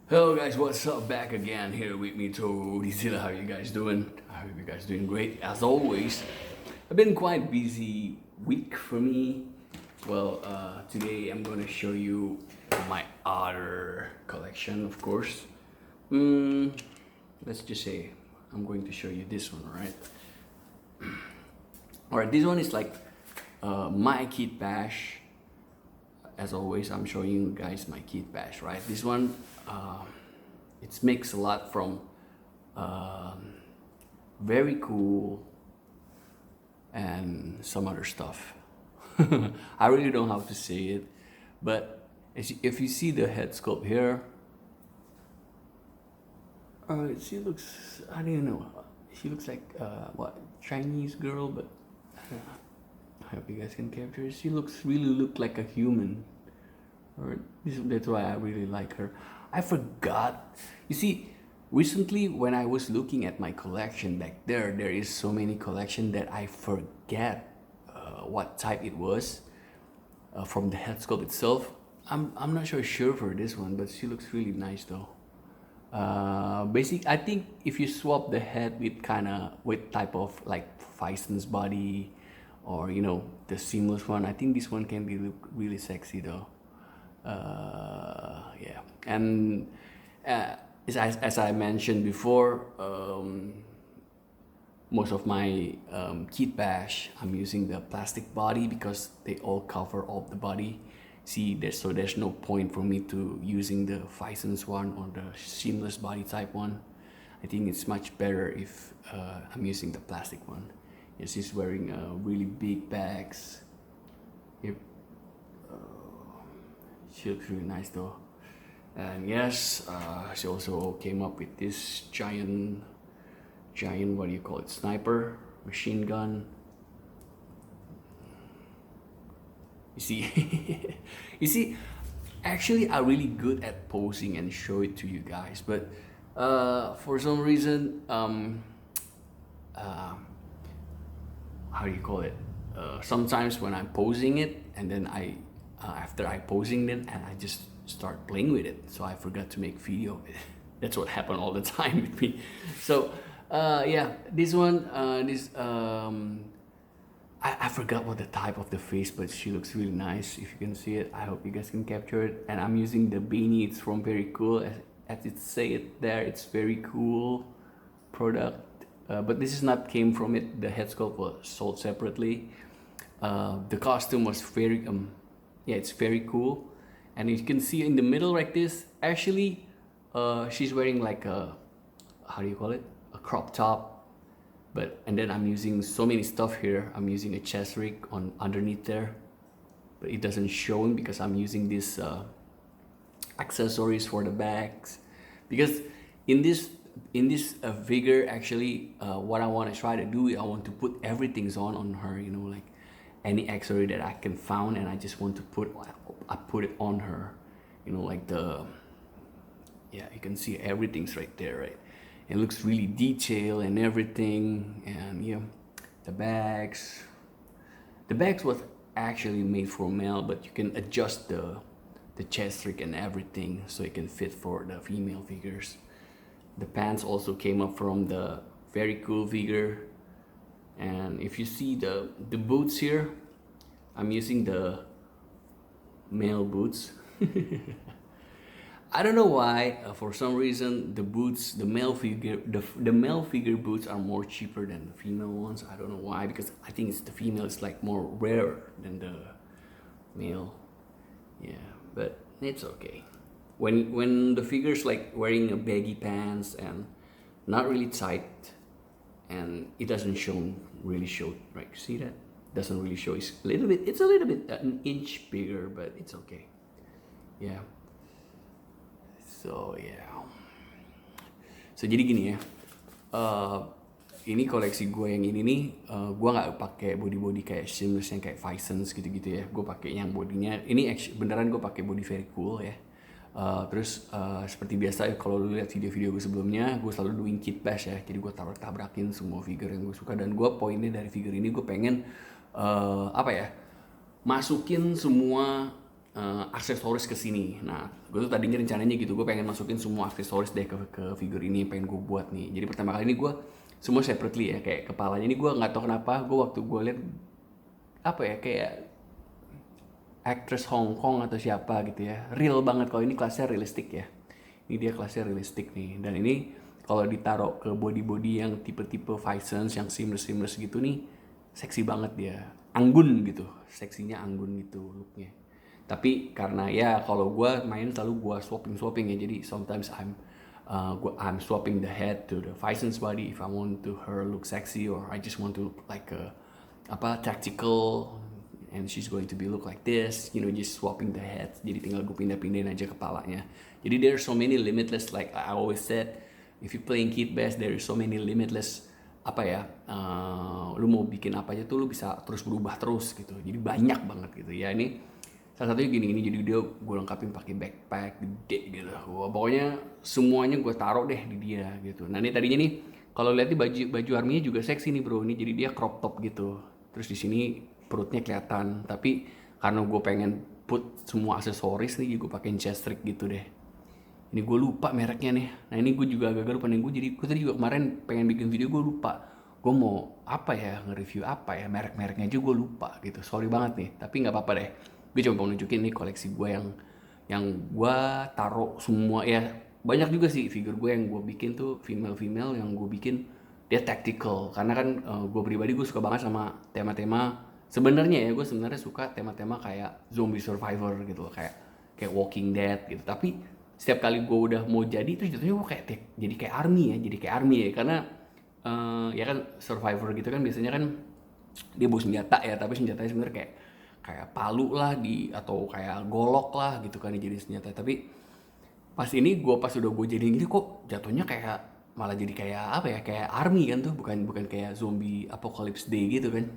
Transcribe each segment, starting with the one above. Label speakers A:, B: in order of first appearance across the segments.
A: Hello guys, what's up? Back again here with me, Torizilla. How you guys doing? I hope you guys doing great. As always, I've been quite busy week for me. Well, today I'm gonna show you my other collection, of course. Let's just say I'm going to show you this one, right? Alright, this one is like my kit bash. As always, I'm showing you guys my kit bash, right? This one, it's mixed a lot from very cool and some other stuff. I really don't know how to say it, but if you see the head sculpt here, she looks, I don't know, she looks like what, Chinese girl, but I hope you guys can capture it. She really look like a human. Or that's why I really like her. I forgot. You see, recently when I was looking at my collection back there is so many collection that I forget what type it was from the head sculpt itself. I'm not sure for this one, but she looks really nice though. I think if you swap the head with type of like Fison's body, or the seamless one, I think this one can be look really sexy though. Yeah, and as I mentioned before, most of my kit bash, I'm using the plastic body because they all cover all the body. See, there's no point for me to using the Fison's one or the seamless body type one. I think it's much better if I'm using the plastic one. Yes, she's wearing really big bags. Yep. She looks really nice though. And yes, she also came up with this giant, what do you call it, sniper, machine gun. You see, you see, actually I'm really good at posing and show it to you guys, but for some reason, how do you call it? Sometimes when I'm posing it, and then after I posing it, and I just start playing with it, so I forgot to make video. That's what happened all the time with me. So yeah, this one, I forgot what the type of the face, but she looks really nice. If you can see it, I hope you guys can capture it. And I'm using the beanie. It's from Very Cool. As it say it there, it's very cool product. But this is not came from it. The head sculpt was sold separately. The costume was very yeah, it's very cool. And you can see in the middle like this, actually she's wearing like a, how do you call it, a crop top. And then I'm using so many stuff here. I'm using a chest rig on underneath there, but it doesn't show because I'm using this accessories for the bags. Because in this figure, actually, what I want to try to do is I want to put everything's on her, like any accessory that I can found, and I just want to put it on her, like yeah, you can see everything's right there, right? It looks really detailed and everything. And yeah, the bags was actually made for male, but you can adjust the chest rig and everything so it can fit for the female figures. The pants also came up from the Very Cool figure. And if you see the boots here, I'm using the male boots. I don't know why. For some reason, the boots, the male figure boots are more cheaper than the female ones. I don't know why, because I think the female is like more rare than the male. Yeah, but it's okay. When the figure's like wearing a baggy pants and not really tight, and it doesn't really show, right? See that? Doesn't really show. It's a little bit an inch bigger, but it's okay. Yeah. So yeah. So jadi gini ya. Ini koleksi gue yang ini nih, gue nggak pakai body kayak seamless yang kayak Fison's gitu-gitu ya. Gue pakai yang bodinya ini beneran gue pakai body Very Cool ya. Terus seperti biasa kalau lu lihat video-video gue sebelumnya, gue selalu doing kit bash ya. Jadi gue tabrakin semua figure yang gue suka, dan gue poinnya dari figure ini gue pengen apa ya, masukin semua aksesoris ke sini. Nah, gue tuh tadinya rencananya gitu, gue pengen masukin semua aksesoris deh ke figur ini yang pengen gue buat nih. Jadi pertama kali ini gue semua separately ya, kayak kepalanya ini gue nggak tahu kenapa gue waktu gue liat apa ya, kayak actress Hong Kong atau siapa gitu ya, real banget. Kalau ini kelasnya realistik ya, ini dia kelasnya realistik nih. Dan ini kalau ditaruh ke body yang tipe-tipe Visons yang seamless gitu nih, seksi banget dia, anggun gitu, seksinya anggun gitu looknya. Tapi karena ya kalau gue main selalu gue swapping ya, jadi sometimes I'm swapping the head to the Visons body if I want to her look sexy, or I just want to look like a tactical and she's going to be look like this, just swapping the head. Jadi tinggal gue pindah-pindahin aja kepalanya. Jadi there's so many limitless, like I always said, if you playing Kit Bash, there is so many limitless lu mau bikin apa aja tuh lu bisa terus berubah terus gitu. Jadi banyak banget gitu ya. Ini salah satunya gini, jadi dia gue lengkapin pakai backpack gede gitu. Pokoknya semuanya gue taruh deh di dia gitu. Nah ini tadinya nih kalau lihat nih baju arminya juga seksi nih bro. Ini jadi dia crop top gitu. Terus di sini perutnya kelihatan. Tapi karena gue pengen put semua aksesoris nih, gue pakein chest rig gitu deh. Ini gue lupa mereknya nih. Nah ini gue juga agak lupa nih. Gue tadi juga kemarin pengen bikin video, gue lupa. Gue mau apa ya, nge-review apa ya, merek-mereknya aja gue lupa gitu. Sorry banget nih, tapi nggak apa-apa deh. Gue coba mau nunjukin nih koleksi gue yang gue taruh semua ya. Banyak juga sih figur gue yang gue bikin tuh female yang gue bikin dia tactical. Karena kan gue pribadi gue suka banget sama tema-tema. Sebenarnya ya gue sebenarnya suka tema-tema kayak zombie survivor gitu, kayak Walking Dead gitu. Tapi setiap kali gue udah mau jadi terus jatuhnya gue jadi kayak army ya, karena ya kan survivor gitu kan biasanya kan dia bawa senjata ya, tapi senjatanya sebenarnya kayak palu lah atau kayak golok lah gitu kan jadi senjata. Tapi pas udah gue jadiin gini kok jatuhnya kayak malah jadi kayak apa ya, kayak army kan tuh, bukan kayak zombie apocalypse day gitu kan.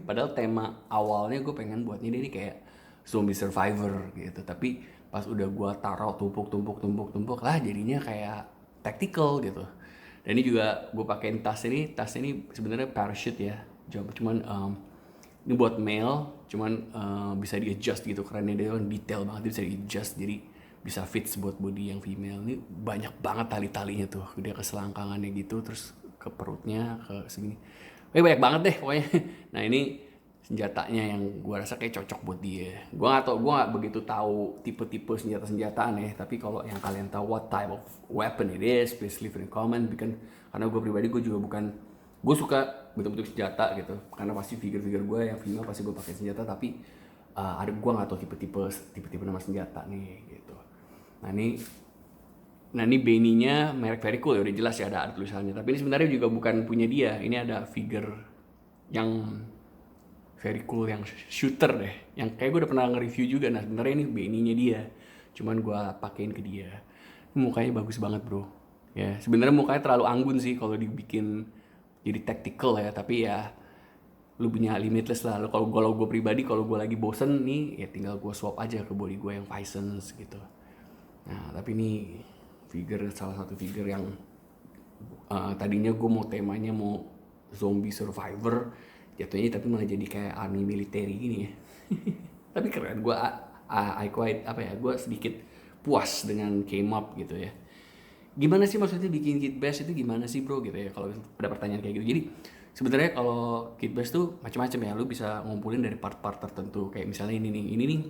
A: Padahal tema awalnya gue pengen buatnya ini kayak zombie survivor gitu, tapi pas udah gue taruh tumpuk lah jadinya kayak tactical gitu. Dan ini juga gue pakein tas ini sebenarnya parachute ya, cuman ini buat male, cuman bisa di adjust gitu, karena dia kan detail banget, bisa di adjust jadi bisa fits buat body yang female. Ini banyak banget tali-talinya tuh, dia ke selangkangannya gitu, terus ke perutnya, ke segini. Banyak banget deh pokoknya. Nah ini senjatanya yang gue rasa kayak cocok buat dia. Gue nggak begitu tahu tipe-tipe senjata-senjataan ya. Tapi kalau yang kalian tahu what type of weapon it is, please leave in comment. Karena gue pribadi gue juga bukan, gue suka bentuk-bentuk senjata gitu. Karena pasti figure-figure gue yang female pasti gue pakai senjata. Tapi gue nggak tahu tipe-tipe nama senjata nih gitu. Nah ini Benny-nya merek Very Cool ya, udah jelas ya ada tulisannya. Tapi ini sebenarnya juga bukan punya dia. Ini ada figure yang Very Cool yang shooter deh, yang kayak gue udah pernah nge-review juga. Nah sebenarnya ini Benny-nya dia, cuman gue pakein ke dia. Mukanya bagus banget bro. Ya sebenarnya mukanya terlalu anggun sih kalau dibikin jadi tactical ya, tapi ya lu punya limitless lah. Kalau gue pribadi, kalau gue lagi bosen nih ya tinggal gue swap aja ke body gue yang Visons gitu. Nah tapi ini salah satu figure yang tadinya gue temanya mau zombie survivor, jatuhnya tapi malah jadi kayak army military gini ya. Tapi keren, gue gue sedikit puas dengan came up gitu ya. Gimana sih maksudnya bikin Kit Bash itu gimana sih bro gitu ya, kalau ada pertanyaan kayak gitu. Jadi sebenarnya kalau Kit Bash tuh macam-macam ya, lu bisa ngumpulin dari part-part tertentu. Kayak misalnya ini nih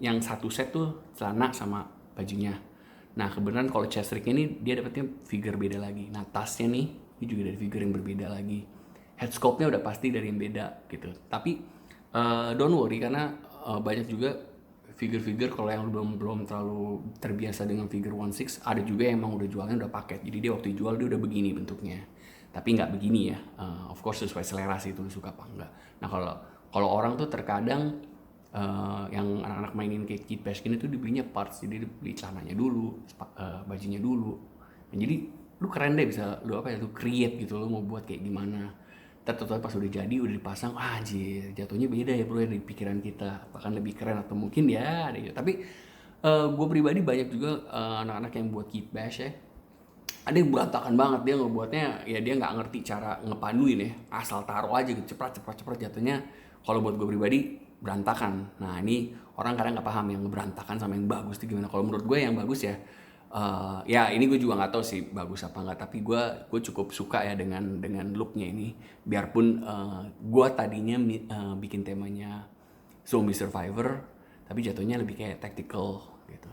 A: yang satu set tuh celana sama bajunya. Nah kebetulan kalau chest rig ini dia dapetnya figure beda lagi. Nah tasnya nih ini juga dari figure yang berbeda lagi. Head sculpt-nya udah pasti dari yang beda gitu. Tapi don't worry, karena banyak juga figure-figure kalau yang belum terlalu terbiasa dengan figure 1/6, ada juga yang emang udah jualnya udah paket. Jadi dia waktu jual dia udah begini bentuknya. Tapi nggak begini ya. Of course sesuai selera sih, itu lu suka apa enggak. Nah kalau orang tuh terkadang yang anak-anak mainin kayak Kit Bash gini tuh dibelinya parts, jadi dibeli celananya dulu, bajunya dulu. Nah, jadi lu keren deh, bisa lu create gitu, lu mau buat kayak gimana. Terus pas udah jadi, udah dipasang, anjir jatuhnya beda ya bro ya dari pikiran kita, bahkan lebih keren atau mungkin ya ada gitu. Tapi gue pribadi banyak juga anak-anak yang buat Kit Bash ya, ada yang berantakan banget, dia ngebuatnya ya dia nggak ngerti cara ngepaduin ya, asal taruh aja gitu, cepet jatuhnya. Kalau buat gue pribadi berantakan. Nah ini orang kadang nggak paham yang berantakan sama yang bagus itu gimana. Kalau menurut gue yang bagus ya, ya ini gue juga nggak tahu sih bagus apa nggak. Tapi gue cukup suka ya dengan looknya ini. Biarpun gue tadinya bikin temanya zombie survivor, tapi jatuhnya lebih kayak tactical gitu.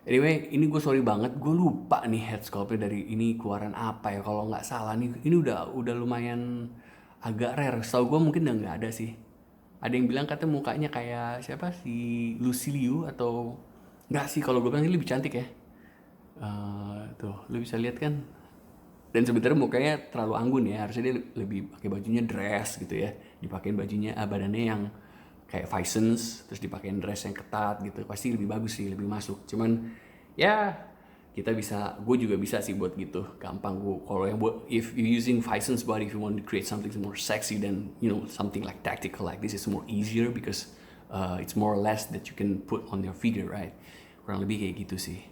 A: Anyway, ini gue sorry banget, gue lupa nih head sculptnya dari ini keluaran apa ya. Kalau nggak salah nih, ini udah lumayan agak rare. Setahu gue mungkin udah nggak ada sih. Ada yang bilang katanya mukanya kayak siapa si Lucy Liu atau nggak sih? Kalau gue bilang ini lebih cantik ya. Tuh, lu bisa lihat kan? Dan sebenarnya mukanya terlalu anggun ya, harusnya dia lebih pakai bajunya dress gitu ya, dipakein bajunya badannya yang kayak Vicens, terus dipakein dress yang ketat gitu, pasti lebih bagus sih, lebih masuk. Cuman ya kita bisa, gue juga bisa sih buat gitu, gampang. Gue kalau yang buat, if you using Vicens body, if you want to create something more sexy, then you know something like tactical like this is more easier because it's more or less that you can put on your figure, right? Kurang lebih kayak gitu sih.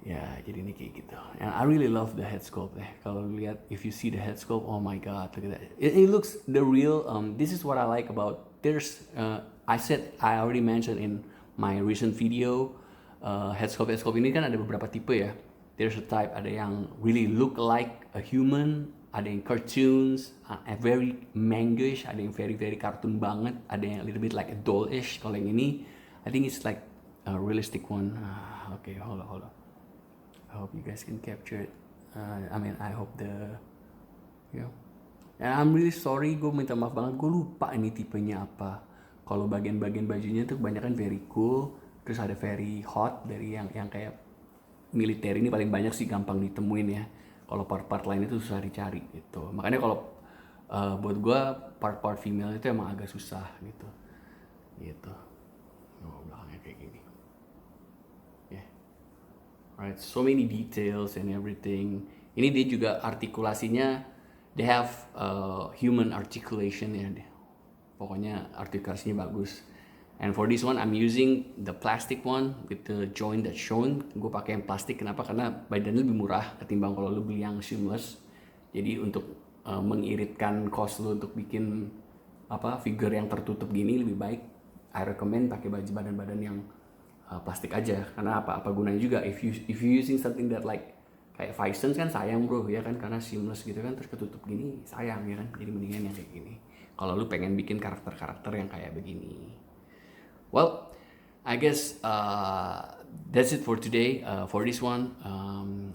A: Ya, jadi ini kayak gitu. And I really love the head sculpt. Kalau lihat, if you see the head sculpt, oh my god, look at that. It looks the real. This is what I like about. There's. I already mentioned in my recent video. Head sculpt ini kan ada beberapa tipe ya. There's a type, ada yang really look like a human, ada yang cartoons, very mangish, ada yang very very cartoon banget, ada yang a little bit like a doll-ish. Kalau yang ini, I think it's like a realistic one. Okay, hold on. I hope you guys can capture it. I hope you know. And I'm really sorry, gue minta maaf banget, gue lupa ini tipenya apa. Kalau bagian-bagian bajunya tuh kebanyakan very cool, terus ada very hot dari yang kayak militer ini paling banyak sih gampang ditemuin ya. Kalau part-part lain itu susah dicari gitu. Makanya kalau buat gue part-part female itu emang agak susah gitu. Gitu. Oh, belakangnya kayak gini. Right, so many details and everything. Ini dia juga artikulasinya, they have human articulation ya. Pokoknya artikulasinya bagus. And for this one, I'm using the plastic one with the joint that's shown. Gue pakai yang plastik, kenapa? Karena badannya lebih murah ketimbang kalau lu beli yang seamless. Jadi untuk mengiritkan cost lu untuk bikin figure yang tertutup gini lebih baik. I recommend pakai baju badan-badan yang plastik aja. Karena apa gunanya juga, if you using something that like kayak Vicens kan sayang bro ya kan, karena seamless gitu kan terus ketutup gini sayang ya kan, jadi mendingan yang kayak gini kalau lu pengen bikin karakter yang kayak begini. Well, I guess that's it for today. For this one,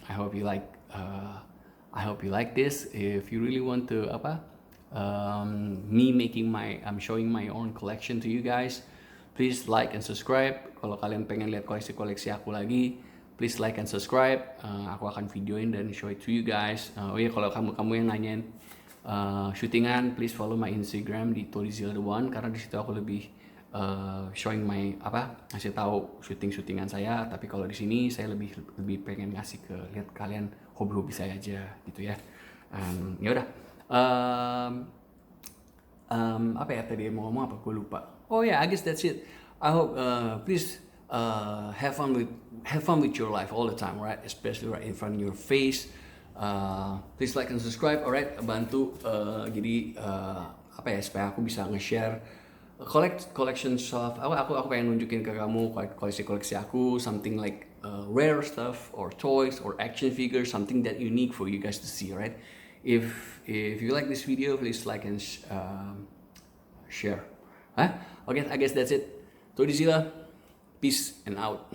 A: I hope you like this. If you really want to I'm showing my own collection to you guys, please like and subscribe. Kalau kalian pengen lihat koleksi-koleksi aku lagi, please like and subscribe. Aku akan videoin dan show it to you guys. Oh iya, kalau kamu yang nanyain shootingan, please follow my Instagram di Todizilla1, karena di situ aku lebih showing my ngasih tahu shootingan saya. Tapi kalau di sini saya lebih pengen ngasih ke lihat kalian hobi saya aja gitu ya. Ya udah. Apa ya tadi mau ngomong apa? Gue lupa. Oh yeah, I guess that's it. I hope please have fun with your life all the time, right? Especially right in front of your face. Please like and subscribe, alright? Bantu jadi supaya aku bisa nge-share collection stuff. Aku pengen nunjukin ke kamu koleksi aku, something like rare stuff or toys or action figures, something that unique for you guys to see, right? If you like this video, please like and share. Okay, I guess that's it. Todizilla, peace and out.